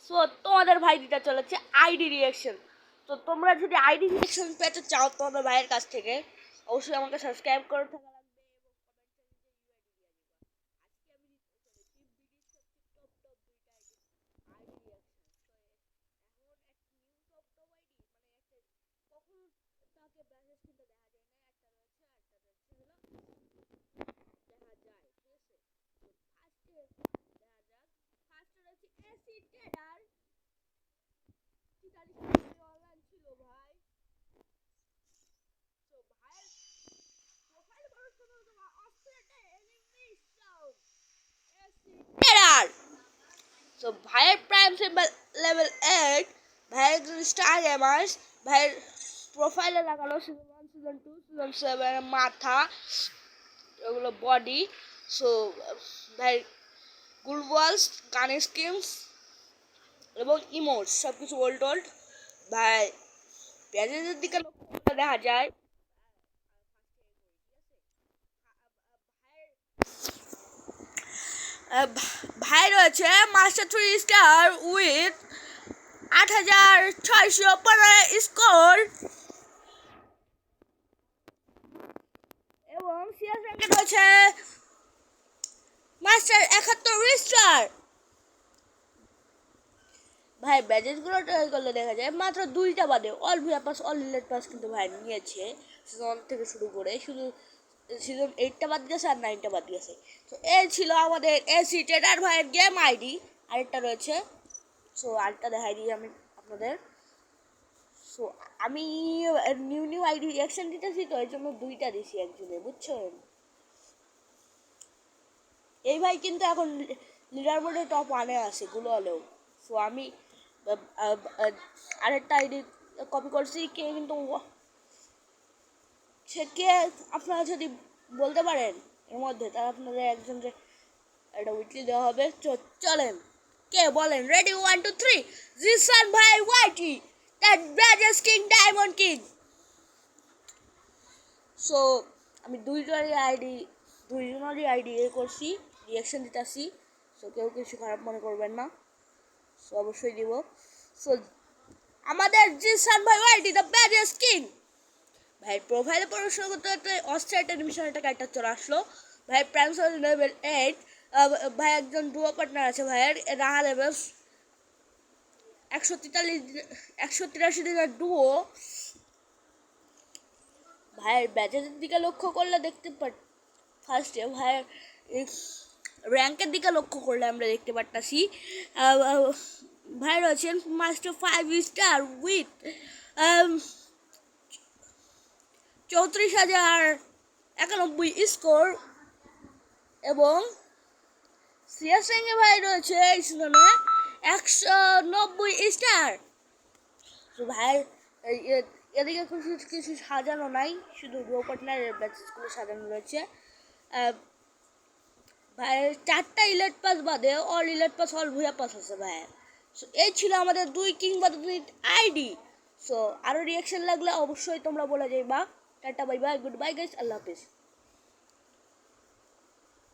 So তোমাদের ভাই দিতে চলেছে আইডি রিয়াকশন। তো তোমরা যদি আইডি রিয়াকশন পেতে চাও তোমাদের ভাইয়ের কাছ থেকে, অবশ্যই আমাকে সাবস্ক্রাইব করে থাকা লাগবে এবং তো ভাইয়ের প্রাইম সিম্বল লেভেল 8, ভাইয়ের একজন স্টার গেমার্স, ভাইয়ের প্রোফাইলে লাগানো সিজন 1 সিজন 2 সিজন 7 মাথা, এগুলো বডি। সো ভাই গুল ওয়ালস, গান স্কিমস এবং ইমোটস সব কিছু ওল্ড ওল্ড। ভাই প্যাজেজের দিকে লক্ষ্য করে দেখা যায় ভাই রয়েছে মাস্টার 3 স্টার উইথ 8615 স্কোর এবং সিএস র্যাঙ্কে রয়েছে মাস্টার 71 স্টার। ভাই ব্যাজেসগুলো ট্রাই করলে দেখা যায় মাত্র 2টা বাদে all VR pass all ইলেট pass কিন্তু ভাই নিয়েছে সিজন 1 থেকে শুরু করে, শুধু সিজন 8টা বাদ গেছে আর 9টা বাদ গেছে। তো এই ছিল আমাদের এসি ট্রেডার ভাইয়ের গেম আইডি। আরেকটা রয়েছে, সো আরেকটা দেখাই দিই আমি আপনাদের। সো আমি নিউ আইডি রিয়াকশন দিতেছি, তো এই জন্য 2টা দিছি একজনে, বুঝছেন। এই ভাই কিন্তু এখন লিডার বোর্ডে টপ 1-এ আছে গ্লোয়ালেও। সো আমি আরেকটা আইডি কপি করছি, কে কিন্তু সে কে আপনারা যদি বলতে পারেন এর মধ্যে, তাহলে আপনাদের একজনকে একটা উইকলি দেওয়া হবে। চলেন কে বলেন, রেডি 1 2 3, জিসান ভাই YT that brothers king diamond king. So আমি দুইজনেরই আইডি করছি, রিয়াকশন দিতেছি। সো কেউ কিছু খারাপ মনে করবেন না, সো অবশ্যই দিব। সো আমাদের জিসান ভাই ওয়াইটি দ্য ব্রাজার্স কিং ভাই প্রোফাইলে পড়াশোনা করতে করতে অস্ট্রেট অ্যাডমিশন একটা ক্যারেক্টার চলে আসলো। ভাই প্রাইম লেভেল 8, ভাই একজন ডুও পার্টনার আছে ভাইয়ের, রাহা লেভেল 183 দিনের ডুও। ভাইয়ের ব্যাচের দিকে লক্ষ্য করলে দেখতে ফার্স্টে ভাইয়ের র্যাঙ্কের দিকে লক্ষ্য করলে আমরা দেখতে পারতাছি ভাই রয়েছেন মাস্টার 5 স্টার উইথ 34,091 স্কোর এবং সিএস র্যাঙ্কে ভাই রয়েছে এই সিজনে 190 স্টার। তো ভাইয়ের এদিকে কিছু সাজানো নাই, শুধু ডুও পার্টনারের ব্যাচেসগুলো সাজানো রয়েছে। ভাইয়ের 4টা ইলেট পাস বাদে অল ইলেট পাস অল ভুয়া পাস আছে ভাইয়ের। সো এই ছিল আমাদের 2 কিংবা 2 আইডি। সো আরও রিয়াকশন লাগলে অবশ্যই তোমরা বলে যাইবা। টাটা bye bye, good bye guys, আল্লাহ হাফিজ।